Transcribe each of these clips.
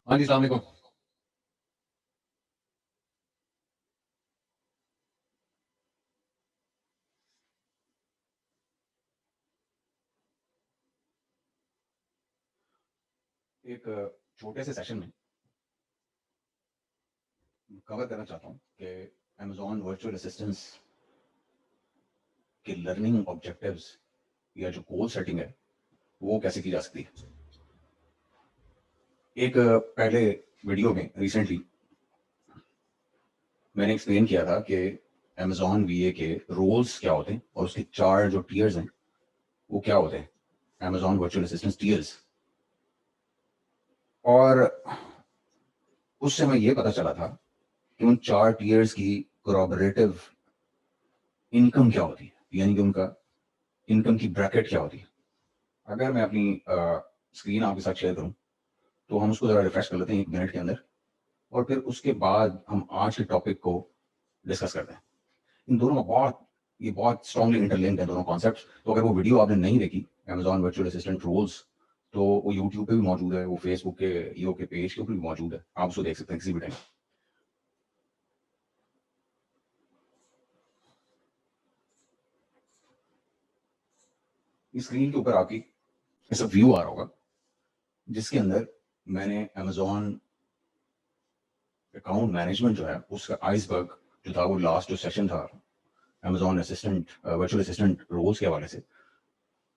हाँ जी, सलाम अलैकुम। एक छोटे से सेशन में कवर करना चाहता हूँ कि अमेज़न वर्चुअल असिस्टेंट्स के लर्निंग ऑब्जेक्टिव्स या जो गोल सेटिंग है, वो कैसे की जा सकती है। एक पहले वीडियो में रिसेंटली मैंने एक्सप्लेन किया था कि अमेज़न वीए के रोल्स क्या होते हैं और उसके 4 जो टियर्स हैं, वो क्या होते हैं। Amazon virtual assistants tiers. और उससे हमें ये पता चला था कि उन 4 टियर्स की कोलैबोरेटिव इनकम क्या होती है, यानी कि उनका इनकम की ब्रैकेट क्या होती है। अगर मैं अपनी स्क्रीन आपके साथ शेयर करूं तो हम उसको ज़रा रिफ्रेश कर लेते हैं 1 मिनट के अंदर, और फिर उसके बाद हम आज के टॉपिक को डिस्कस करते हैं। इन दोनों में बहुत स्ट्रांगली इंटरलिंक्ड है दोनों कॉन्सेप्ट्स। तो अगर वो वीडियो आपने नहीं देखी, अमेजॉन वर्चुअल असिस्टेंट रूल्स, तो वो यूट्यूब पे भी मौजूद है, वो फेसबुक के ईओ के पेज के ऊपर भी मौजूद है, आप उसको देख सकते हैं किसी भी टाइम। इस स्क्रीन के ऊपर आपकी ऐसा व्यू आ रहा होगा जिसके अंदर मैंने अमेजॉन अकाउंट मैनेजमेंट जो है उसका आइसबर्ग जो था, वो लास्ट जो सेशन था Amazon assistant virtual assistant roles के हवाले से,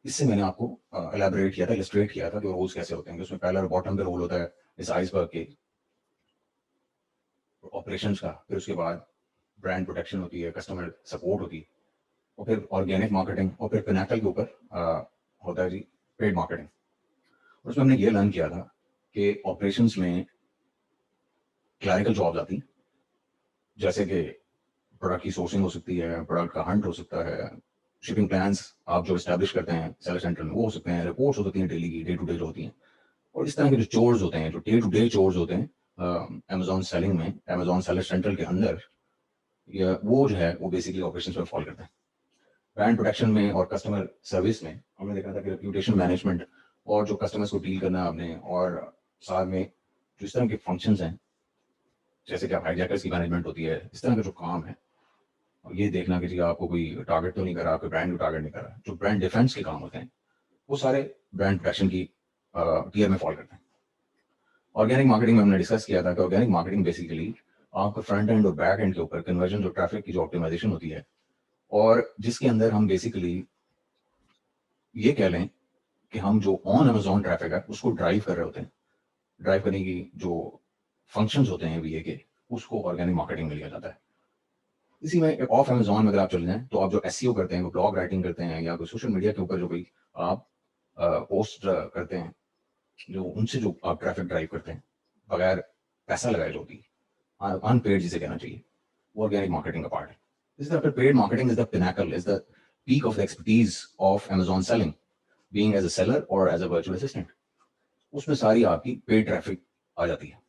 इससे मैंने आपको एलैबोरेट किया था, इलस्ट्रेट किया था कि रोल्स कैसे होते हैं। कि उसमें पहला बॉटम पे रोल होता है इस आइसबर्ग के ऑपरेशंस का, फिर उसके बाद ब्रांड प्रोटेक्शन होती है, कस्टमर सपोर्ट होती है, और फिर ऑर्गेनिक मार्केटिंग, और फिर पिनाकल के ऊपर होता है जी पेड मार्केटिंग। और उसमें हमने ये लर्न किया था कि ऑपरेशंस में क्लैरिकल जॉब्स आती हैं, जैसे कि प्रोडक्ट की सोर्सिंग हो सकती है, प्रोडक्ट का हंट हो सकता है, शिपिंग प्लान्स आप जो स्टैब्लिश करते हैं सेलर सेंटर में वो हो सकते हैं, रिपोर्ट्स हो सकती हैं डेली की, डे टू डे जो होती हैं। और इस तरह के जो चोर्स होते हैं, जो डे टू डे चोर्स होते हैं अमेजॉन सेलिंग में, अमेजॉन सेलर सेंट्रल के अंदर, या वो जो है वो बेसिकली ऑपरेशंस में फॉल करता है। ब्रांड प्रोटेक्शन में और कस्टमर सर्विस में हमने देखा था कि रेप्यूटेशन मैनेजमेंट और जो कस्टमर्स को डील करना आपने, और साथ में जो इस तरह के फंक्शंस हैं, जैसे कि आप हाईजैकर्स की मैनेजमेंट होती है, इस तरह का जो काम है, और ये देखना कि जी आपको कोई टारगेट तो नहीं कर रहा, आपके ब्रांड को टारगेट नहीं कर रहा, जो ब्रांड डिफेंस के काम होते हैं, वो सारे ब्रांड प्रोटेक्शन की टीयर में फॉल करते हैं। ऑर्गेनिक मार्केटिंग में हमने डिस्कस किया था कि ऑर्गेनिक मार्केटिंग बेसिकली आपका फ्रंट एंड और बैक एंड के ऊपर कन्वर्जन, जो ट्रैफिक की जो ऑप्टिमाइजेशन होती है, और जिसके अंदर हम बेसिकली ये कह लें कि हम जो ऑन अमेजॉन ट्रैफिक है उसको ड्राइव कर रहे होते हैं। ड्राइव करने की जो फंक्शंस होते हैं वीए के, उसको ऑर्गेनिक मार्केटिंग में लिया जाता है। इसी में एक ऑफ अमेजॉन में अगर आप चले जाएं तो आप जो एसईओ करते हैं, वो ब्लॉग राइटिंग करते हैं, या कोई सोशल मीडिया के ऊपर जो कोई आप पोस्ट करते हैं, जो उनसे जो आप ट्रैफिक ड्राइव करते हैं बगैर पैसा लगाए, जो भी अनपेड जिसे कहना चाहिए, वो ऑर्गेनिक मार्केटिंग का पार्ट है। इस तरह paid marketing is the pinnacle, is the peak of the expertise of Amazon selling, being as a seller और एज अ वर्चुअल असिस्टेंट। उसमें सारी आपकी पेड ट्रैफिक आ जाती है।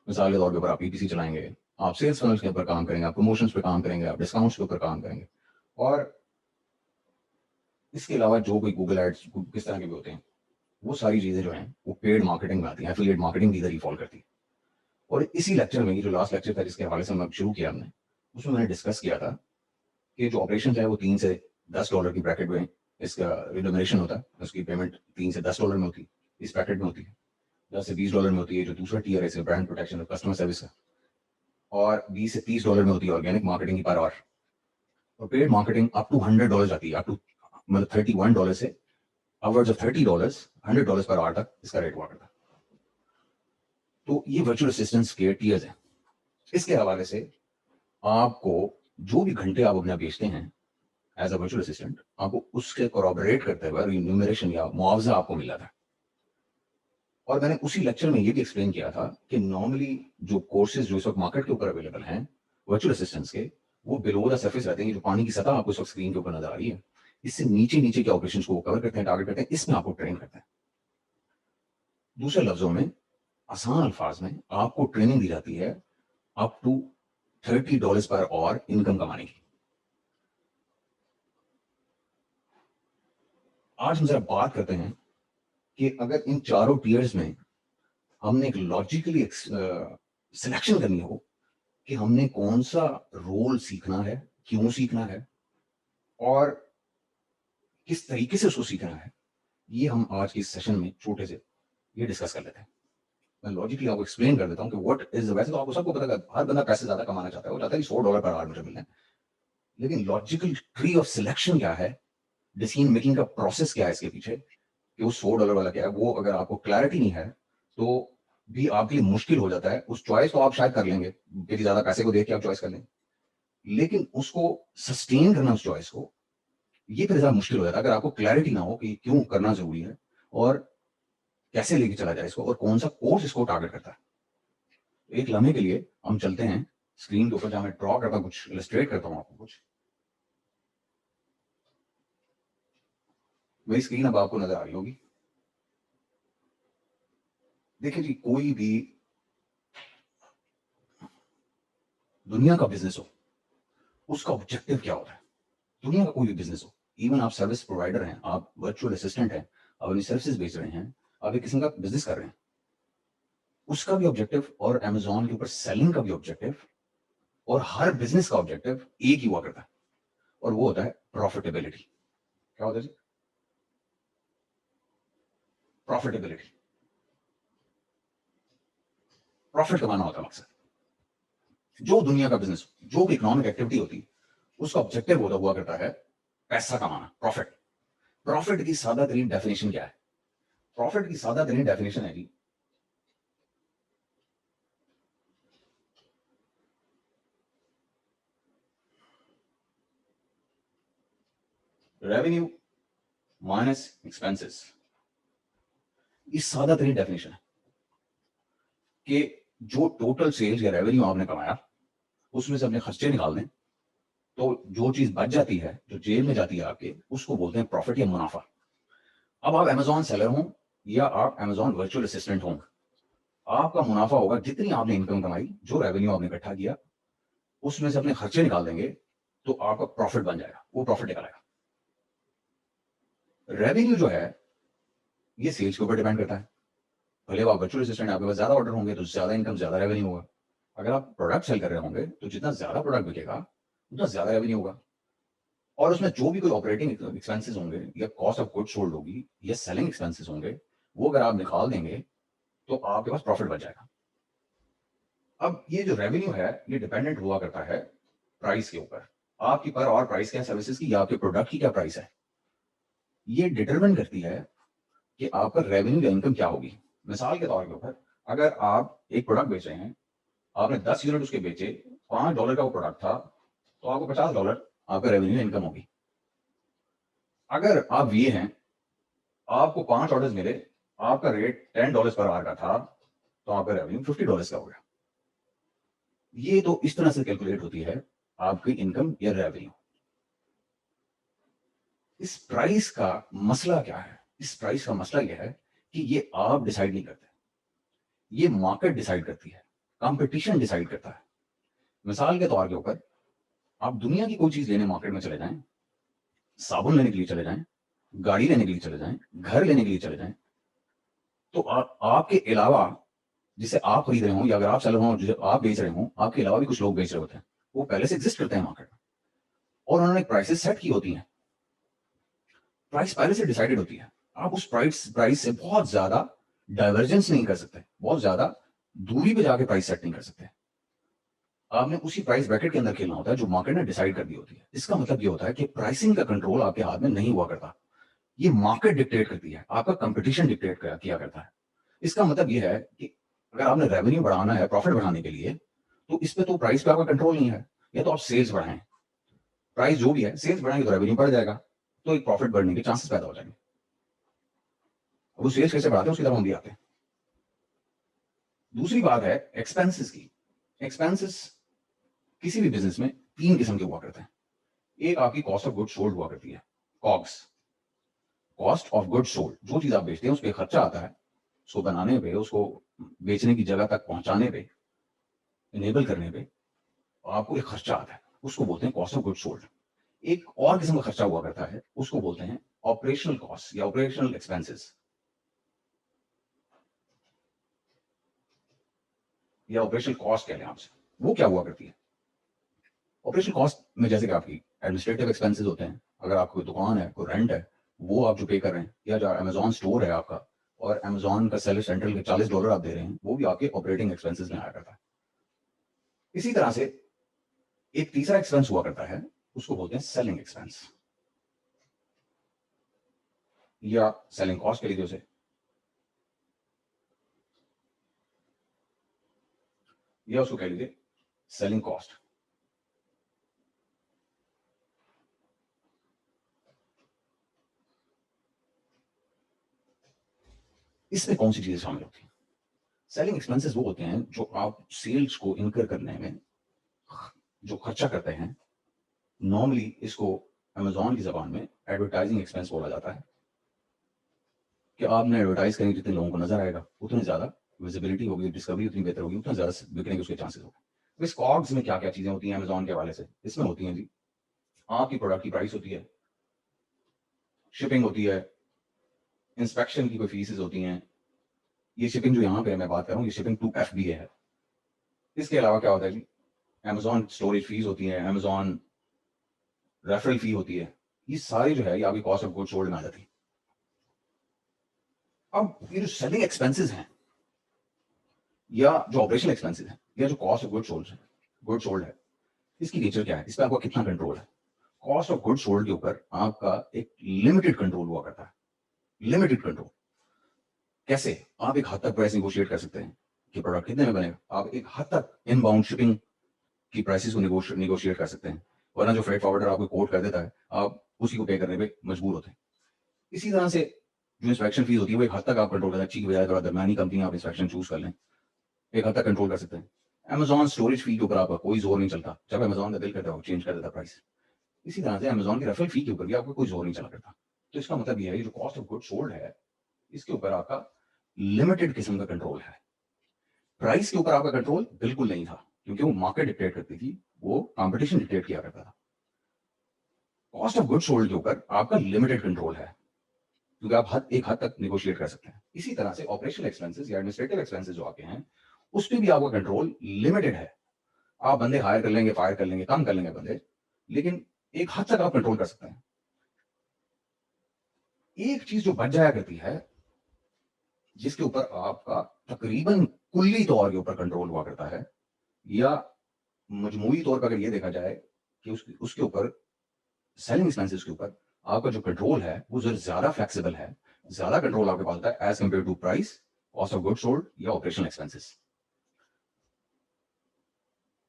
मिसाल के तौर पर आप पीपीसी चलाएंगे, आप सेल्स फनल्स के ऊपर काम करेंगे, आप प्रमोशंस पे काम करेंगे, आप डिस्काउंट्स के ऊपर काम करेंगे, और इसके अलावा जो कोई गूगल एड्स किस तरह के भी होते हैं, वो सारी चीजें जो हैं वो पेड मार्केटिंग में आती हैं, एफिलिएट मार्केटिंग की इधर ही फॉल करती है। और इसी लेक्चर में, ये जो लास्ट लेक्चर था जिसके हवाले से हम शुरू किया हमने, उसमें मैंने डिस्कस किया था कि जो ऑपरेशन है वो $3 से $10 की ब्रैकेट में इसका रिडोमिनेशन होता है, उसकी पेमेंट $3 से $10 में होती है, इस ब्रैकेट में होती है। $10 से $20 में होती है जो दूसरा टीयर है, इसका ब्रांड प्रोटेक्शन और कस्टमर सर्विस का, और $20 से $30 में होती है ऑर्गेनिक मार्केटिंग की पर आवर। और पेड मार्केटिंग अप टू $100 जाती है, अप टू मतलब $31 से अपवर्ड्स ऑफ $30, $100 पर आवर तक इसका रेट हुआ करता है। तो ये वर्चुअल असिस्टेंट्स के टीयर्स हैं। इसके हवाले से आपको जो भी घंटे आप अपना बेचते हैं एज अ वर्चुअल असिस्टेंट, आपको उसके कोरॉबरेट करते हुए रिम्यूनरेशन या मुआवजा आपको मिला था। और मैंने उसी लेक्चर में ये भी एक्सप्लेन किया था कि नॉर्मली जो कोर्सेज जो इस वक्त मार्केट के ऊपर अवेलेबल हैं वर्चुअल असिस्टेंट्स के, वो बिलो द सरफेस रहते हैं। जो पानी की सतह आपको इस वक्त स्क्रीन के ऊपर नजर आ रही है, इससे नीचे नीचे के ऑपरेशंस को कवर करते हैं, टारगेट करते हैं, इसमें आपको ट्रेन करते हैं। दूसरे लफ्जों में, आसान अल्फाज में, आपको ट्रेनिंग दी जाती है अप टू $30 पर और इनकम कमाने की। आज हम जरा बात करते हैं कि अगर इन चारों टीयर्स में हमने एक लॉजिकली सिलेक्शन करनी हो कि हमने कौन सा रोल सीखना है, क्यों सीखना है और किस तरीके से उसको सीखना है, ये हम आज के इस सेशन में छोटे से ये डिस्कस कर लेते हैं। मैं लॉजिकली आपको एक्सप्लेन कर देता हूँ कि व्हाट इज, वैसे तो आपको सबको पता है हर बंदा पैसे ज्यादा कमाना चाहता है, वो चाहता है $100 पर आवर मुझे मिलना है, लेकिन लॉजिकल ट्री ऑफ सिलेक्शन क्या है, डिसीजन मेकिंग का प्रोसेस क्या है इसके पीछे, कि वो $100 वाला क्या है, वो अगर आपको क्लैरिटी नहीं है तो भी आपके लिए मुश्किल हो जाता है। उस चॉइस को आप शायद कर लेंगे कि ज्यादा पैसे को देख के आप चॉइस कर लेंगे, लेकिन उसको सस्टेन करना उस चॉइस को, ये फिर ज्यादा मुश्किल हो जाता है अगर आपको क्लैरिटी ना हो कि क्यों करना जरूरी है और कैसे लेके चला जाए इसको और कौन सा कोर्स इसको टारगेट करता है। तो एक लम्हे के लिए हम चलते हैं स्क्रीन के ऊपर, जहां मैं ड्रॉ करता हूं, कुछ इलस्ट्रेट करता हूं आपको कुछ। मेरी स्क्रीन अब आपको नजर आ रही होगी। देखिए जी, कोई भी दुनिया का बिजनेस हो, उसका ऑब्जेक्टिव क्या होता है? दुनिया का कोई भी बिजनेस हो, इवन आप सर्विस प्रोवाइडर हैं, आप वर्चुअल असिस्टेंट हैं, आप अपनी सर्विसेज बेच रहे हैं, आप एक किस्म का बिजनेस कर रहे हैं, उसका भी ऑब्जेक्टिव और अमेजोन के ऊपर सेलिंग का भी ऑब्जेक्टिव और हर बिजनेस का ऑब्जेक्टिव एक ही हुआ करता है, और वो होता है प्रॉफिटेबिलिटी। क्या होता है जी? प्रॉफिटेबिलिटी, प्रॉफिट कमाना होता है मकसद। जो दुनिया का बिजनेस, जो भी इकोनॉमिक एक्टिविटी होती है, उसका ऑब्जेक्टिव होता हुआ करता है पैसा कमाना, प्रॉफिट। प्रॉफिट की सादा तरीन डेफिनेशन क्या है? प्रॉफिट की सादा तरीन डेफिनेशन है जी, रेवेन्यू माइनस एक्सपेंसेस। ये सादा तरीन डेफिनेशन है कि जो टोटल सेल्स या रेवेन्यू आपने कमाया, उसमें से अपने खर्चे निकाल दें, तो जो चीज बच जाती है, जो जेब में जाती है आपके, उसको बोलते हैं प्रॉफिट या मुनाफा। अब आप अमेजॉन सेलर हों या आप अमेजॉन वर्चुअल असिस्टेंट हों, आपका मुनाफा होगा जितनी आपने इनकम कमाई, जो रेवेन्यू आपने इकट्ठा किया, उसमें से अपने खर्चे निकाल देंगे तो आपका प्रॉफिट बन जाएगा, वो प्रॉफिट निकल आएगा। रेवेन्यू जो है ये सेल्स के ऊपर डिपेंड करता है। भले आप वर्चुअल असिस्टेंट, आपके पास ज्यादा ऑर्डर होंगे तो ज्यादा इनकम, ज्यादा रेवेन्यू होगा। अगर आप प्रोडक्ट सेल कर रहे होंगे तो जितना ज्यादा प्रोडक्ट बिकेगा उतना ज्यादा रेवेन्यू होगा। और उसमें जो भी कोई ऑपरेटिंग एक्सपेंसेस होंगे या कॉस्ट ऑफ गुड्स सोल्ड होगी या सेलिंग एक्सपेंसेस होंगे, वो अगर आप निकाल देंगे तो आपके पास प्रॉफिट बच जाएगा। अब ये जो रेवेन्यू है ये डिपेंडेंट हुआ करता है प्राइस के ऊपर। आपकी पर और प्राइस क्या है सर्विसेज की, या आपके प्रोडक्ट की क्या प्राइस है, ये डिटरमिन करती है कि आपका रेवेन्यू या इनकम क्या होगी। मिसाल के तौर के ऊपर, अगर आप एक प्रोडक्ट बेच रहे हैं, आपने 10 यूनिट उसके बेचे, $5 का वो प्रोडक्ट था, तो आपको $50 आपका रेवेन्यू इनकम होगी। अगर आप ये हैं, आपको 5 ऑर्डर्स मिले, आपका रेट $10 पर आवर का था, तो आपका रेवेन्यू $50 का हो गया। ये तो इस तरह से कैलकुलेट होती है आपकी इनकम या रेवेन्यू। इस प्राइस का मसला क्या है? इस प्राइस का मसला यह है कि ये आप डिसाइड नहीं करते, ये मार्केट डिसाइड करती है, कंपटीशन डिसाइड करता है। मिसाल के तौर के ऊपर, आप दुनिया की कोई चीज लेने मार्केट में चले जाएं, साबुन लेने के लिए चले जाएं, गाड़ी लेने के लिए चले जाएं, घर लेने के लिए चले जाएं, तो आपके अलावा जिसे आप खरीद रहे हो, या अगर आप सेलर हो जिसे आप बेच रहे हो, आपके अलावा भी कुछ लोग बेच रहे होते हैं, वो पहले से एग्जिस्ट करते हैं मार्केट में, और उन्होंने प्राइसेस सेट की होती हैं। प्राइस पहले से डिसाइडेड होती है। आप उस प्राइस से बहुत ज्यादा डाइवर्जेंस नहीं कर सकते, बहुत ज्यादा दूरी पे जाके प्राइस सेट नहीं कर सकते। आपने उसी प्राइस ब्रैकेट के अंदर खेलना होता है जो मार्केट ने डिसाइड कर दी होती है। इसका मतलब ये होता है कि प्राइसिंग का कंट्रोल आपके हाथ में नहीं हुआ करता, ये मार्केट डिक्टेट करती है, आपका कंपटीशन डिक्टेट किया करता है। इसका मतलब ये है कि अगर आपने रेवेन्यू बढ़ाना है प्रॉफिट बढ़ाने के लिए, तो इस पे तो प्राइस पे आपका कंट्रोल नहीं है। या तो आप सेल्स बढ़ाएं, प्राइस जो भी है, सेल्स बढ़ाएंगे तो रेवेन्यू बढ़ जाएगा, तो एक प्रॉफिट बढ़ने के चांसेस पैदा हो जाएंगे। वो सेल्स कैसे बढ़ाते हैं उसकी तरफ हम भी आते हैं। दूसरी बात है एक्सपेंसेस की। एक्सपेंसेस किसी भी बिजनेस में 3 किस्म के हुआ करते हैं। एक आपकी कॉस्ट ऑफ गुड्स सोल्ड हुआ करती है, COGS, cost of goods sold. जो चीज आप बेचते हैं उस पर खर्चा आता है, उसको बनाने पे, उसको बेचने की जगह तक पहुंचाने पे, इनेबल करने पे आपको एक खर्चा आता है, उसको बोलते हैं कॉस्ट ऑफ गुड्स सोल्ड। एक और किस्म का खर्चा हुआ करता है, उसको बोलते हैं ऑपरेशनल कॉस्ट या ऑपरेशनल एक्सपेंसेस। या ऑपरेशनल कॉस्ट कह लें आपसे, वो क्या हुआ करती है? ऑपरेशनल कॉस्ट में जैसे कि आपकी एडमिनिस्ट्रेटिव एक्सपेंसेस होते हैं, अगर आपकी कोई दुकान है, कोई रेंट है, वो आप जो पे कर रहे हैं, या जो अमेजॉन स्टोर है आपका और अमेजॉन का सेलर सेंट्रल के $40 आप दे रहे हैं, वो भी आपके ऑपरेटिंग एक्सपेंसेस में आया करता है। इसी तरह से एक तीसरा एक्सपेंस हुआ करता है, उसको बोलते हैं सेलिंग एक्सपेंस या सेलिंग कॉस्ट कह लीजिए उसे, या उसको कह लीजिए सेलिंग कॉस्ट। इसमें कौन सी चीजें शामिल होती हैं? सेलिंग एक्सपेंसेस वो होते हैं जो आप सेल्स को इनकर करने में जो खर्चा करते हैं। नॉर्मली इसको अमेजॉन की जबान में एडवर्टाइजिंग एक्सपेंस बोला जाता है कि आपने एडवर्टाइज करेंगे, जितने लोगों को नजर आएगा उतने ज्यादा विजिबिलिटी होगी, डिस्कवरी उतनी बेहतर होगी, उतना ज्यादा बिकने के उसके चांसेस होंगे। इस कॉग्स में क्या क्या चीजें होती हैं अमेजॉन के हवाले से? इसमें होती हैं जी, आपकी प्रोडक्ट की प्राइस होती है, शिपिंग होती है, इंस्पेक्शन की कोई फीसेस होती हैं। ये शिपिंग जो यहाँ पे मैं बात कर रहा हूँ, ये शिपिंग टू FBA है। इसके अलावा क्या होता है जी, अमेजॉन स्टोरेज फीस होती है, अमेजॉन रेफरल फी होती है। ये सारी जो है ये आपकी कॉस्ट ऑफ गुड्स सोल्ड में आ जाती है। अब ये जो सेलिंग एक्सपेंसेस हैं या जो ऑपरेशनल एक्सपेंसेस हैं या जो कॉस्ट ऑफ गुड्स सोल्ड है, इसकी नेचर क्या है, इस पर आपका कितना कंट्रोल है? कॉस्ट ऑफ गुड्स सोल्ड के ऊपर आपका एक लिमिटेड कंट्रोल हुआ करता है। लिमिटेड कंट्रोल कैसे? आप एक हद तक प्राइस निगोशिएट कर सकते हैं कि प्रोडक्ट कितने में बनेगा। आप एक हद तक इनबाउंड शिपिंग की प्राइसेस को निगोशिएट कर सकते हैं, वरना जो फ्रेट फॉरवर्डर आपको कोट कर देता है आप उसी को पे करने पे मजबूर होते हैं। इसी तरह से जो इंस्पेक्शन फीस होती है वो एक हद तक आप कंट्रोल कर सकते हैं, अच्छी की बजाय थोड़ा दरमियानी कंपनी आप इंस्पेक्शन चूज कर लें, एक हद तक कंट्रोल कर सकते हैं। अमेजॉन स्टोरेज फी के ऊपर आपका कोई जोर नहीं चलता, जब अमेजॉन का दिल करता है चेंज कर देता प्राइस। इसी तरह से अमेजॉन की रेफरल फी के ऊपर भी आपको कोई जोर नहीं चला करता। तो इसका मतलब ये है कि जो कॉस्ट ऑफ गुड्स सोल्ड है इसके ऊपर आपका लिमिटेड किस्म का कंट्रोल है। प्राइस के ऊपर आपका कंट्रोल बिल्कुल नहीं था, क्योंकि वो मार्केट डिक्टेट करती थी, वो कंपटीशन डिक्टेट किया करता था। कॉस्ट ऑफ गुड्स सोल्ड के ऊपर आपका लिमिटेड कंट्रोल है, क्योंकि आप एक हद तक निगोशिएट कर सकते हैं। इसी तरह से ऑपरेशनल एक्सपेंसेस या एडमिनिस्ट्रेटिव एक्सपेंसेस जो आपके हैं, उस पर भी आपका कंट्रोल लिमिटेड है। आप बंदे हायर कर लेंगे, फायर कर लेंगे, कम कर लेंगे बंदे, लेकिन एक हद तक आप कंट्रोल कर सकते हैं। एक चीज जो बच जाया करती है, जिसके ऊपर आपका तकरीबन कुल्ली तौर के ऊपर कंट्रोल हुआ करता है, या मजमूई तौर पर अगर ये देखा जाए कि उसके ऊपर सेलिंग एक्सपेंसेस के ऊपर आपका जो कंट्रोल है वो ज्यादा फ्लेक्सिबल है, ज्यादा कंट्रोल आपके पास होता है as compare to price, cost of goods sold या ऑपरेशनल एक्सपेंसेस।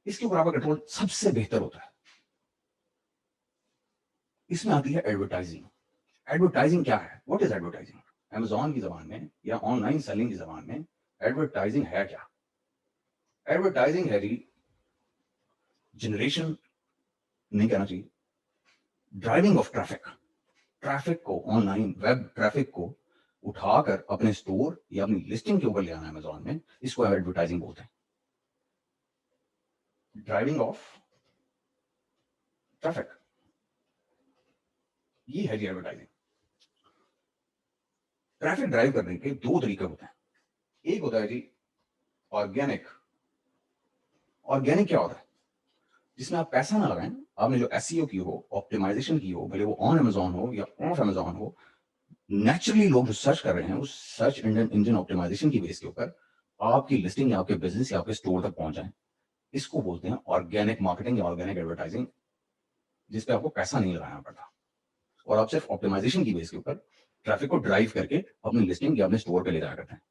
इसके ऊपर आपका कंट्रोल सबसे बेहतर होता है। इसमें आती है एडवर्टाइजिंग। एडवर्टाइजिंग क्या है? What is advertising? अमेजॉन की जबान में या ऑनलाइन सेलिंग की जबान में एडवर्टाइजिंग है क्या? एडवर्टाइजिंग है जी जनरेशन, नहीं कहना चाहिए, ड्राइविंग ऑफ ट्रैफिक। ट्रैफिक को, ऑनलाइन वेब ट्रैफिक को उठाकर अपने स्टोर या अपनी लिस्टिंग के ऊपर ले आना अमेजॉन में, इसको एडवर्टाइजिंग बोलते हैं। ड्राइविंग ऑफ ट्रैफिक, ये है जी एडवर्टाइजिंग। ट्रैफिक ड्राइव करने के दो तरीके होते हैं। एक होता है जी ऑर्गेनिक। ऑर्गेनिक क्या होता है? जिसमें आप पैसा ना लगाएं, आपने जो एसईओ की हो, ऑप्टिमाइजेशन की हो, भले वो ऑन अमेजॉन हो या ऑफ अमेजॉन हो, नेचुरली लोग जो सर्च कर रहे हैं उस सर्च इंजन ऑप्टिमाइजेशन की बेस के ऊपर आपकी लिस्टिंग या आपके बिजनेस या आपके स्टोर तक पहुंच जाए, इसको बोलते हैं ऑर्गेनिक मार्केटिंग या ऑर्गेनिक एडवर्टाइजिंग, जिसपे आपको पैसा नहीं लगाना पड़ता और आप सिर्फ ऑप्टिमाइजेशन की बेस के ऊपर ट्रैफिक को ड्राइव करके अपनी लिस्टिंग या अपने स्टोर पे ले जाया करते हैं।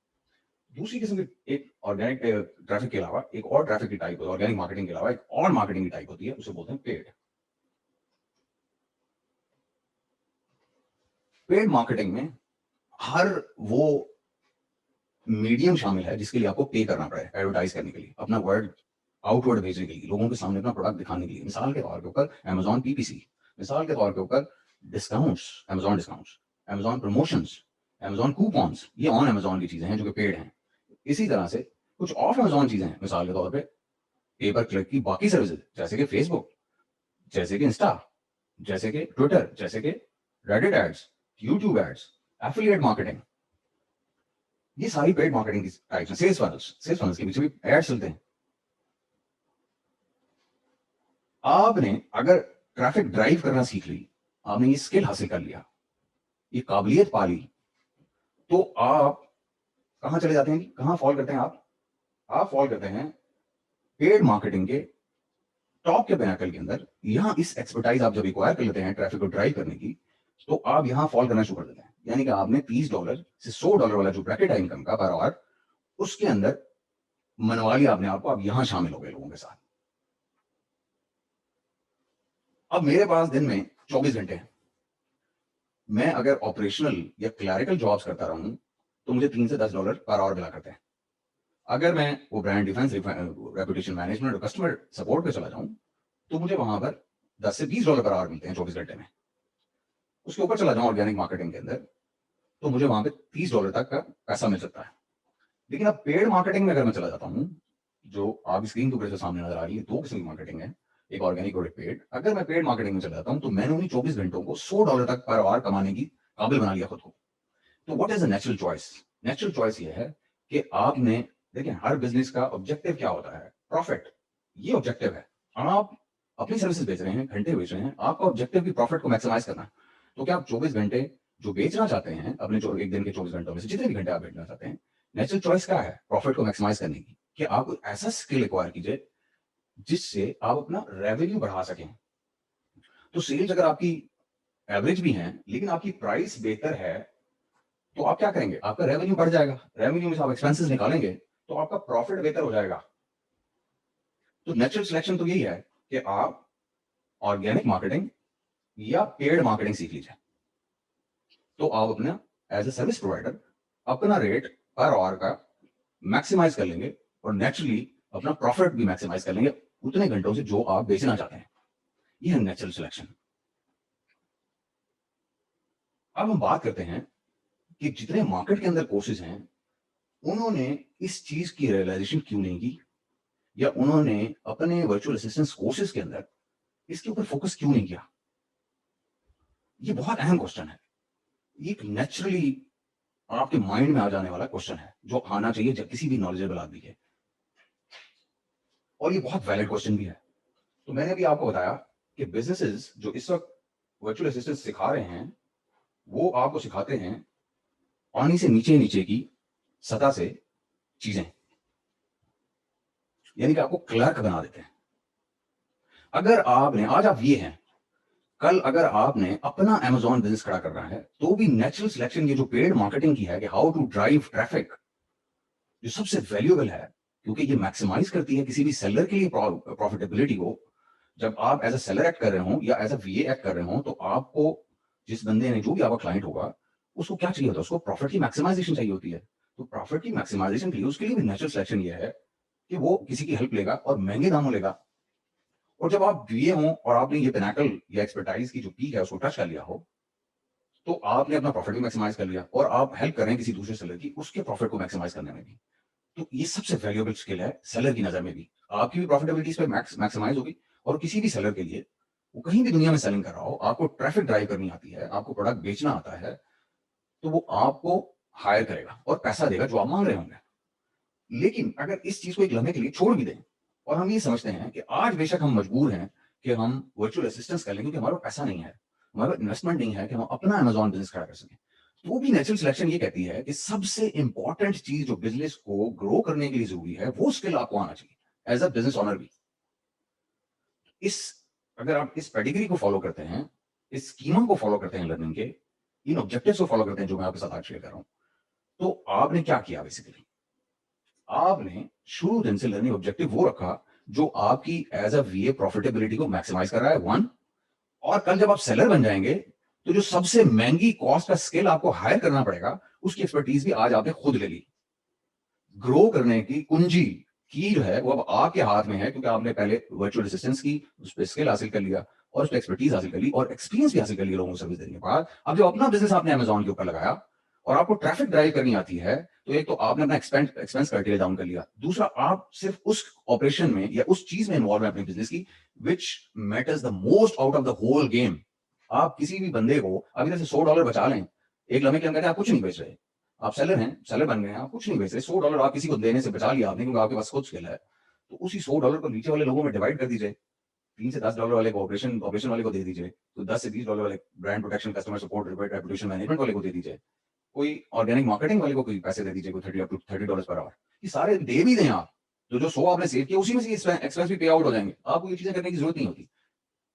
दूसरी किस्म की एक ऑर्गेनिक ट्रैफिक के अलावा एक और ट्रैफिक की टाइप, ऑर्गेनिक मार्केटिंग के अलावा एक और मार्केटिंग की टाइप होती है, उसे बोलते हैं पेड। पेड मार्केटिंग में हर वो मीडियम शामिल है जिसके लिए आपको पे करना पड़े एडवर्टाइज करने के लिए, अपना वर्ड आउटवर्ड भेजने के लिए, लोगों के सामने अपना प्रोडक्ट दिखाने के लिए। मिसाल के तौर के ऊपर अमेजॉन PPC, मिसाल के तौर के ऊपर discounts, Amazon promotions, Amazon coupons, ये ऑन अमेजॉन की चीजें हैं जो कि पेड हैं। इसी तरह से कुछ ऑफ अमेजॉन चीजें हैं, मिसाल के तौर पे पे पर क्लिक की बाकी सर्विसेज, जैसे कि फेसबुक, जैसे कि इंस्टा, जैसे कि ट्विटर, जैसे कि Reddit ads, YouTube ads, affiliate marketing. ये सारी पेड मार्केटिंग की टाइप्स हैं। सेल्स फनल्स के पीछे भी एड्स चलते हैं। आपने अगर ट्रैफिक ड्राइव करना सीख ली, आपने ये स्किल हासिल कर लिया, ये काबिलियत पा ली, तो आप कहां चले जाते हैं? कहां फॉल करते हैं आप फॉल करते हैं पेड मार्केटिंग के टॉप के पिनाकल के अंदर। यहां इस एक्सपर्टाइज आप जब एक्वायर कर लेते हैं ट्रैफिक को ड्राइव करने की, तो आप यहां फॉल करना शुरू कर देते हैं। यानी कि आपने $30 से $100 वाला जो ब्रैकेट है इनकम का पर आवर, उसके अंदर मनवा लिया आपने आपको। आप यहां शामिल हो गए लोगों के साथ। अब मेरे पास दिन में 24 घंटे हैं। मैं अगर ऑपरेशनल या क्लैरिकल जॉब्स करता रहूं तो मुझे $3 से $10 पर आवर मिला करते हैं। अगर मैं वो ब्रांड डिफेंस, रेपुटेशन मैनेजमेंट और कस्टमर सपोर्ट पे चला जाऊं तो मुझे वहां पर $10 से $20 पर आवर मिलते हैं 24 घंटे में। उसके ऊपर चला जाऊं ऑर्गेनिक मार्केटिंग के अंदर, तो मुझे वहां पे $30 तक का पैसा मिल सकता है। लेकिन अब पेड मार्केटिंग में अगर मैं चला जाता हूं, जो आप स्क्रीन के ऊपर जो सामने नजर आ रही है, दो किस्म की मार्केटिंग है, एक ऑर्गेनिक और एक पेड। अगर मैं पेड मार्केटिंग में चला जाता हूं तो मैंने उन्हीं 24 घंटों को $100 तक पर आवर कमाने की काबिल बना लिया खुद को। तो what is a natural choice? Natural choice ये है कि आपने, देखिए हर बिजनेस का ऑब्जेक्टिव क्या होता है? प्रॉफिट। ये ऑब्जेक्टिव है। आप अपनी सर्विसेज बेच रहे हैं, घंटे बेच रहे हैं, आपका ऑब्जेक्टिव भी प्रॉफिट को मैक्सिमाइज करना है। तो क्या आप 24 घंटे जो बेचना चाहते हैं अपने जो एक दिन के 24 घंटों में से जितने भी घंटे आप बेचना चाहते हैं, नेचुरल चॉइस क्या है प्रॉफिट को मैक्सिमाइज करने की? कि आप ऐसा स्किल एक्वायर कीजिए जिससे आप अपना रेवेन्यू बढ़ा सकें। तो सेल्स अगर आपकी एवरेज भी है लेकिन आपकी प्राइस बेहतर है, तो आप क्या करेंगे? आपका रेवेन्यू बढ़ जाएगा। रेवेन्यू में से आप एक्सपेंसेस निकालेंगे तो आपका प्रॉफिट बेहतर हो जाएगा। तो नेचुरल सिलेक्शन तो यही है कि आप ऑर्गेनिक मार्केटिंग या पेड मार्केटिंग सीख लीजिए। तो आप अपना एज ए सर्विस प्रोवाइडर अपना रेट पर आवर का मैक्सिमाइज कर लेंगे और नेचुरली अपना प्रॉफिट भी मैक्सिमाइज कर लेंगे उतने घंटों से जो आप बेचना चाहते हैं। यह है नेचुरल सिलेक्शन। अब हम बात करते हैं कि जितने मार्केट के अंदर कोर्सेज हैं, उन्होंने इस चीज की रियलाइजेशन क्यों नहीं की, या उन्होंने अपने वर्चुअल असिस्टेंस कोर्सेज के अंदर इसके ऊपर फोकस क्यों नहीं किया? ये बहुत अहम क्वेश्चन है। ये एक नेचुरली आपके माइंड में आ जाने वाला क्वेश्चन है जो आना चाहिए जब किसी भी नॉलेजेबल आदमी के, और ये बहुत वैलिड क्वेश्चन भी है। तो मैंने अभी आपको बताया कि बिजनेसेस जो इस वक्त वर्चुअल असिस्टेंट सिखा रहे हैं, वो आपको सिखाते हैं पानी से नीचे नीचे की सतह से चीजें, यानी कि आपको क्लर्क बना देते हैं। अगर आपने, आज आप ये हैं, कल अगर आपने अपना Amazon बिजनेस खड़ा करना है, तो भी नेचुरल सिलेक्शन ये जो पेड मार्केटिंग की है कि हाउ टू ड्राइव ट्रैफिक, जो सबसे वैल्यूएबल है, क्योंकि ये मैक्सिमाइज करती है किसी भी सेलर के लिए प्रॉफिटेबिलिटी को। जब आप एज अ सेलर एक्ट कर रहे हो या एज अ वीए एक्ट कर रहे हो, तो आपको जिस बंदे ने, जो भी आपका क्लाइंट होगा, उसको क्या चाहिए होता है? उसको प्रॉफिट की मैक्सिमाइजेशन चाहिए होती है। तो प्रॉफिट की मैक्सिमाइजेशन के लिए उसके लिए भी नेचुरल सिलेक्शन ये है कि वो किसी की हेल्प लेगा और महंगे दामों लेगा। और जब आप वीए हो और आपने ये पिनाकल या एक्सपर्टाइज की जो पीक है उसको टच कर लिया हो, तो आपने अपना प्रॉफिट भी मैक्सिमाइज कर लिया और आप हेल्प कर रहे हैं किसी दूसरे सेलर की उसके प्रॉफिट को मैक्सिमाइज करने में भी। तो ये सबसे वैल्यूएबल स्किल है सेलर की नजर में भी। आपकी भी प्रॉफिटेबिलिटी इस पे मैक्सिमाइज होगी, और किसी भी सेलर के लिए, वो कहीं भी दुनिया में सेलिंग कर रहा हो, आपको ट्रैफिक ड्राइव करनी आती है, आपको प्रोडक्ट बेचना आता है, तो वो आपको हायर करेगा और पैसा देगा जो आप मांग रहे होंगे। लेकिन अगर इस चीज को एक लम्हे के लिए छोड़ भी दें और हम ये समझते हैं कि आज बेशक हम मजबूर हैं कि हम वर्चुअल असिस्टेंस कर लें क्योंकि हमारे पास पैसा नहीं है, हमारे पास इन्वेस्टमेंट नहीं है कि हम अपना Amazon बिजनेस खड़ा कर सकें, तो भी नेचुरल सिलेक्शन ये कहती है कि सबसे इंपॉर्टेंट चीज जो बिजनेस को ग्रो करने के लिए जरूरी है, वो स्किल आपको आना चाहिए एज अ बिजनेस ओनर भी। इस, अगर आप इस पेडिग्री को फॉलो करते हैं, इस स्कीमा को फॉलो करते हैं लर्निंग के, इन ऑब्जेक्टिव्स को फॉलो करते हैं जो मैं आपके साथ आज शेयर कर रहा हूं, तो आपने क्या किया? बेसिकली आपने शुरू दिन से लर्निंग ऑब्जेक्टिव वो रखा जो आपकी एज अ वीए प्रॉफिटेबिलिटी को मैक्सिमाइज कर रहा है, वन। और कल जब आप सेलर बन जाएंगे, तो जो सबसे महंगी कॉस्ट का स्किल आपको हायर करना पड़ेगा, उसकी एक्सपर्टीज भी आज आपने खुद ले ली। ग्रो करने की कुंजी, की जो है वो अब आपके हाथ में है, क्योंकि आपने पहले वर्चुअल असिस्टेंस की, उस पर स्किल हासिल कर लिया और उस पर एक्सपर्टीज हासिल कर ली और एक्सपीरियंस भी हासिल कर लिया लोगों को सर्विस देने के बाद। अब जो अपना बिजनेस आपने Amazon के ऊपर लगाया और आपको ट्रैफिक ड्राइव करनी आती है, तो एक तो आपने अपना एक्सपेंस क्राइटेरिया डाउन कर लिया, दूसरा आप सिर्फ उस ऑपरेशन में या उस चीज में इन्वॉल्व है अपने बिजनेस की which matters the most out of the whole game. आप किसी भी बंदे को अभी से $100 बचा लें, एक लम्हे के अंदर आप कुछ नहीं बेच रहे, आप सेलर हैं, सेलर बन गए हैं, आप कुछ नहीं बेच रहे, $100 आप किसी को देने से बचा लिया आपने क्योंकि आपके पास खुद स्किल है, तो उसी $100 को नीचे वाले लोगों में डिवाइड कर दीजिए। $3 से $10 वाले को ऑपरेशन वाले को दे दीजिए, तो $10 से $20 वाले brand protection, customer support, reputation management वाले को दे दीजिए, कोई ऑर्गेनिक मार्केटिंग वाले को कोई पैसे दे दीजिए, कोई $30 पर आवर। ये सारे दे भी दें आप, तो जो 100 आपने सेव किया उसी में से एक्सपेंस भी पे आउट हो जाएंगे, आपको ये चीजें करने की जरूरत नहीं होती।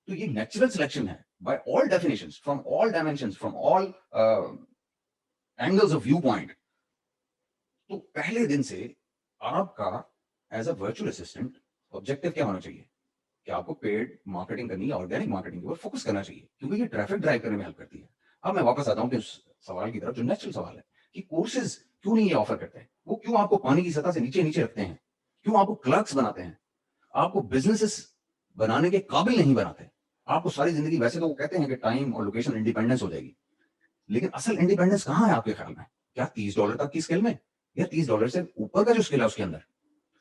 तो ये नेचुरल सिलेक्शन है by all definitions, from all dimensions, from all angles of view point. तो पहले दिन से आपका as a virtual assistant objective क्या होना चाहिए कि आपको पेड मार्केटिंग करनी है, ऑर्गेनिक मार्केटिंग के ऊपर फोकस करना चाहिए, क्योंकि ये ट्रैफिक ड्राइव करने में हेल्प करती है। अब मैं वापस आता हूं कि उस सवाल की तरफ जो नेचुरल सवाल है कि कोर्सेज क्यों नहीं ये ऑफर करते हैं, वो क्यों आपको पानी की सतह से नीचे नीचे रखते हैं, क्यों आपको क्लर्क्स बनाते हैं, आपको बिजनेसेस बनाने के काबिल नहीं बनाते। आपको सारी जिंदगी, वैसे तो वो कहते हैं कि टाइम और लोकेशन इंडिपेंडेंस हो जाएगी, लेकिन असल इंडिपेंडेंस कहां है आपके ख्याल में? क्या $30 तक की स्किल में, या $30 से ऊपर का जो स्किल है उसके अंदर,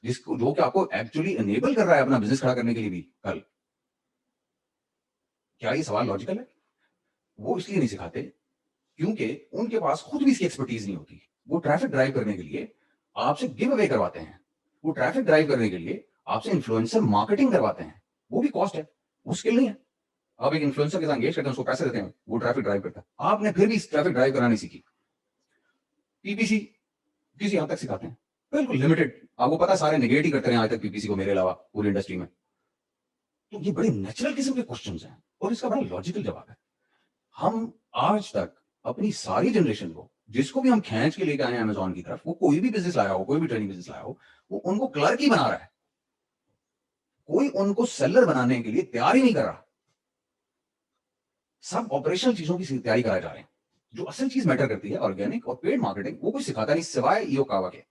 जिसको जो कि आपको एक्चुअली एनेबल कर रहा है अपना बिजनेस खड़ा करने के लिए भी कल? क्या ये सवाल लॉजिकल है? वो इसलिए नहीं सिखाते क्योंकि उनके पास खुद भी इसकी एक्सपर्टीज नहीं होती। वो ट्रैफिक ड्राइव करने के लिए आपसे गिव अवे करवाते हैं, वो ट्रैफिक ड्राइव करने के लिए आपसे इन्फ्लुएंसर मार्केटिंग करवाते हैं, वो भी कॉस्ट है, वो स्किल नहीं है। आप एक इन्फ्लुएंसर के साथ एंगेज करते हैं, उसको पैसे देते हैं, वो ट्रैफिक ड्राइव करता है, आपने फिर भी ट्रैफिक ड्राइव करना नहीं सीखी। पीपीसी किसी हद तक सिखाते हैं, बिल्कुल लिमिटेड, आपको पता है सारे नेगेट ही करते रहे आज तक पीपीसी को, मेरे अलावा पूरी इंडस्ट्री में। तो ये बड़े नेचुरल किस्म के क्वेश्चंस हैं और इसका बड़ा लॉजिकल जवाब है। हम आज तक अपनी सारी जनरेशन को, जिसको भी हम खींच के लेके आए हैं अमेजोन की तरफ, वो कोई भी बिजनेस लाया हो, कोई भी ट्रेनिंग बिजनेस लाया हो, वो उनको क्लर्क ही बना रहा है, कोई उनको सेलर बनाने के लिए तैयार ही नहीं कर रहा। सब ऑपरेशनल चीजों की तैयारी कराए जा रहे हैं। जो असल चीज मैटर करती है, ऑर्गेनिक और पेड मार्केटिंग, वो कोई सिखाता नहीं सिवाय ईओ कावा के।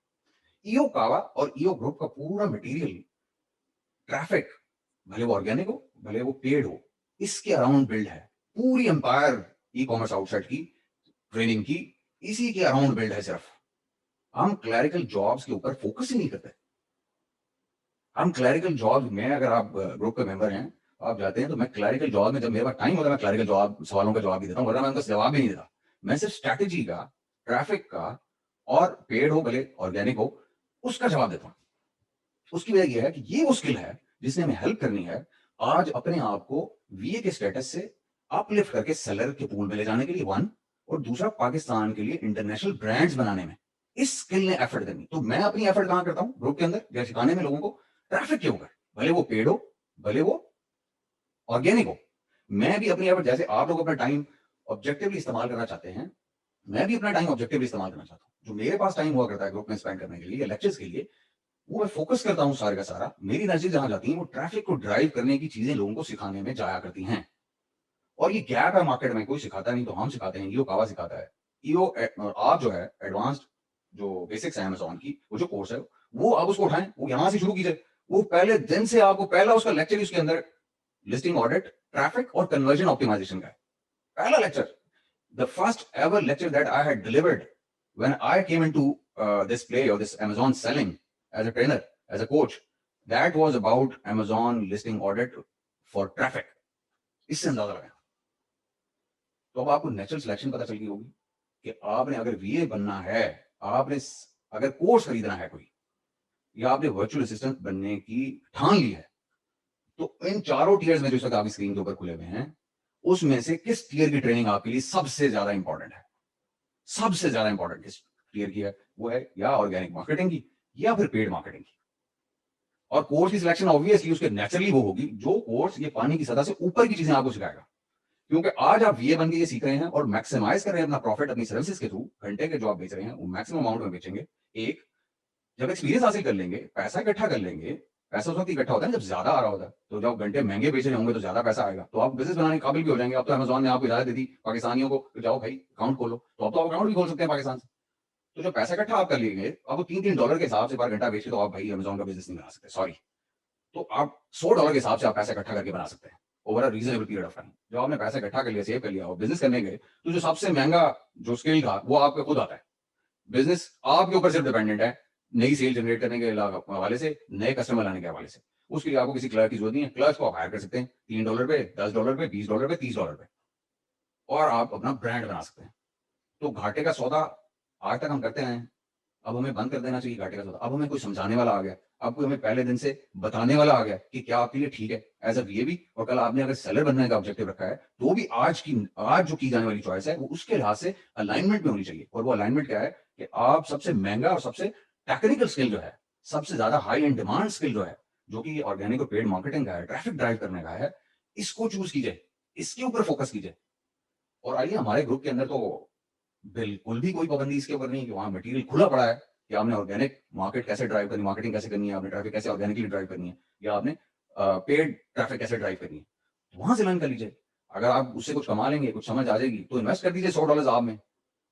ईओ कावा और ईओ ग्रुप का पूरा मटेरियल, ट्रैफिक, भले वो ऑर्गेनिक हो भले वो पेड हो, इसके अराउंड बिल्ड है। पूरी एम्पायर ई कॉमर्स आउटसाइड की ट्रेनिंग की इसी के अराउंड बिल्ड है। सिर्फ हम क्लैरिकल जॉब्स के ऊपर फोकस ही नहीं करते। हम क्लैरिकल जॉब में, अगर आप ग्रुप के मेंबर हैं, आप जाते हैं, तो मैं क्लैरिकल जॉब में जब मेरे पास टाइम होता है मैं क्लैरिकल जवाब, सवालों का जवाब भी देता हूं, वरना मैं उनका जवाब भी नहीं देता। मैं सिर्फ स्ट्रैटेजी का, ट्रैफिक का और पेड हो भले ऑर्गेनिक हो, उसका जवाब देता हूं। उसकी वजह यह है कि ये वो स्किल है जिसने हमें हेल्प करनी है आज अपने आप को वीए के स्टेटस से अपलिफ्ट करके सेलर के पूल में ले जाने के लिए, वन, और दूसरा पाकिस्तान के लिए इंटरनेशनल ब्रांड्स बनाने में इस स्किल ने एफर्ट करनी। तो मैं अपनी एफर्ट कहां करता हूं ग्रुप के अंदर, या सिखाने में लोगों को ट्रैफिक के ऊपर, भले वो पेड हो भले वो ऑर्गेनिक हो। मैं भी अपनी एफर्ट, जैसे आप लोग अपना टाइम ऑब्जेक्टिवली इस्तेमाल करना चाहते हैं, मैं भी अपना टाइम ऑब्जेक्टिवली इस्तेमाल करना चाहता हूं। जो मेरे पास टाइम हुआ करता है ग्रुप में स्पेंड करने के लिए या लेक्चर्स के लिए, वो मैं फोकस करता हूं सारे का सारा। मेरी एनर्जी जहां जाती है वो ट्रैफिक को ड्राइव करने की चीजें लोगों को सिखाने में जाया करती हैं। और ये गैप है मार्केट में, कोई सिखाता नहीं तो हम सिखाते हैं, ईओ कावा सिखाता है। ईओ आप जो है एडवांस्ड जो बेसिक्स है अमेजोन की, वो जो कोर्स है, वो आप उसको उठाएं, वो यहां से शुरू कीजिए। वो पहले दिन से आपको पहला उसका लेक्चर उसके अंदर लिस्टिंग ऑडिट, ट्रैफिक और कन्वर्जन ऑप्टिमाइजेशन का है। पहला lecture, the first ever lecture that I had delivered when I came into this play और this Amazon selling as a trainer, as a coach, that was about Amazon listing audit for traffic. इससे अंदाजा लगाएं। तो अब आपको natural selection पता चल गई होगी कि आपने अगर वीए बनना है, आपने अगर कोर्स खरीदना है कोई, या आपने वर्चुअल असिस्टेंट बनने की ठान ली है, तो इन चारों टीयर्स में जो इस वक्त आपकी स्क्रीन के ऊपर खुले हुए हैं, उसमें से किस टीयर की ट्रेनिंग आपके लिए सबसे ज्यादा इंपॉर्टेंट है? सबसे ज्यादा इंपॉर्टेंट किस टीयर की है? वो है या ऑर्गेनिक मार्केटिंग की या फिर पेड मार्केटिंग की। और कोर्स की सिलेक्शन ऑब्वियसली उसके नेचुरली वो होगी जो कोर्स ये पानी की सतह से ऊपर की चीजें आपको सिखाएगा। क्योंकि आज आप वीए बन के ये सीख रहे हैं और मैक्सिमाइज कर रहे हैं अपना प्रॉफिट अपनी सर्विसेज के थ्रू, घंटे के जो आप बेच रहे हैं वो मैक्सिमम अमाउंट में बेचेंगे। एक, जब एक्सपीरियंस हासिल कर लेंगे, पैसा इकट्ठा कर लेंगे, पैसा उस वक्त इकट्ठा होता है जब ज्यादा आ रहा होता है, तो जब घंटे महंगे बेचे होंगे तो ज्यादा पैसा आएगा, तो आप बिजनेस बनाने के काबिल भी हो जाएंगे। अब तो अमेजोन ने आपको इजाजत दे दी पाकिस्तानियों को, तो जाओ भाई अकाउंट खोलो, तो अब तो आप अकाउंट भी खोल सकते हैं पाकिस्तान से। तो जब पैसा इकट्ठा आप कर लेंगे, अब $3 के हिसाब से पर घंटा बेचे तो आप भाई अमेजोन का बिजनेस नहीं बना सकते, सॉरी। तो आप $100 के हिसाब से आप पैसा इकट्ठा करके बना सकते हैं over a reasonable period of time. जब आपने पैसा इकट्ठा कर लिया, सेव कर लिया और बिजनेस करने गए, तो जो सबसे महंगा जो स्किल था वो आपका खुद आता है। बिजनेस आपके ऊपर सिर्फ डिपेंडेंट है, नई सेल जनरेट करने के हवाले से, नए कस्टमर लाने के हवाले से। उसके लिए आपको किसी क्लर्क की जरूरत नहीं है। क्लर्क को आप हायर कर सकते हैं $3 पे, $10 पे, $20 पे, $30 पे, और आप अपना ब्रांड बना सकते हैं। तो घाटे का सौदा आज तक हम करते आए हैं, अब हमें बंद कर देना चाहिए घाटे का सौदा। अब हमें कोई समझाने वाला आ गया, अब कोई हमें पहले दिन से बताने वाला आ गया कि क्या आपके लिए ठीक है एज़ अ वीए भी, और कल आपने अगर सेलर बनने का ऑब्जेक्टिव रखा है, तो भी आज जो की जाने वाली चॉइस है, वो उसके लिहाज से अलाइनमेंट में होनी चाहिए। और वो अलाइनमेंट क्या है कि आप सबसे महँगा और सबसे टेक्निकल स्किल जो है, सबसे ज़्यादा हाई एंड डिमांड स्किल जो है, जो कि ऑर्गेनिक और पेड मार्केटिंग का है, ट्रैफिक ड्राइव करने का है, इसको चूज़ कीजिए, इसके ऊपर फोकस कीजिए। और आइए हमारे ग्रुप के अंदर तो बिल्कुल भी कोई पाबंदी इसके ऊपर नहीं है कि वहाँ मटेरियल खुला पड़ा है कि आपने ऑर्गेनिक मार्केट कैसे ड्राइव करनी, मार्केटिंग कैसे करनी है, आपने ट्रैफिक कैसे ऑर्गेनिकली ड्राइव करनी है, या आपने पेड ट्रैफिक कैसे ड्राइव करनी है। वहाँ से लर्न कर लीजिए। अगर आप उससे कुछ कमा लेंगे, कुछ समझ आ जाएगी, तो इन्वेस्ट कर दीजिए $100 आप में।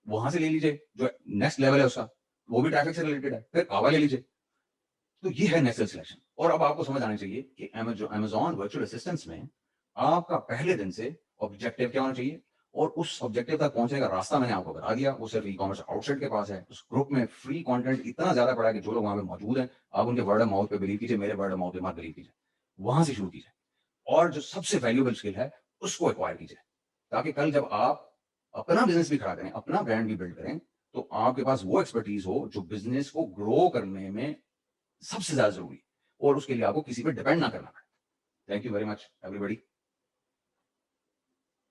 वहाँ से ले लीजिए, जो नेक्स्ट लेवल है उसका, वो भी ट्रैफिक से रिलेटेड है। फिर कावा ले लीजिए। तो ये है नेचुरल सिलेक्शन। और अब आपको समझ आना चाहिए कि अमेज़न वर्चुअल असिस्टेंट्स में आपका पहले दिन से ऑब्जेक्टिव क्या होना चाहिए, और उस ऑब्जेक्टिव तक पहुँचने का रास्ता मैंने आपको बता दिया। वो सिर्फ़ ई-कॉमर्स आउटलेट के पास है। उस ग्रुप में फ्री कंटेंट इतना ज़्यादा पड़ा है कि जो लोग वहाँ पे मौजूद हैं, आप उनके वर्ड ऑफ माउथ पे बिलीव कीजिए, मेरे वर्ड ऑफ माउथ पे मत बिलीव कीजिए। वहाँ से शुरू कीजिए, और जो सबसे वैल्यूएबल स्किल है, उसको एक्वायर कीजिए। ताकि कल जब आप अपना बिज़नेस भी खड़ा करें, अपना ब्रांड भी बिल्ड करें, तो आपके पास वो एक्सपर्टीज़ हो जो बिज़नेस को ग्रो करने में सबसे ज़्यादा ज़रूरी है, और उसके लिए आपको किसी पे डिपेंड ना करना पड़े। Thank you very much everybody.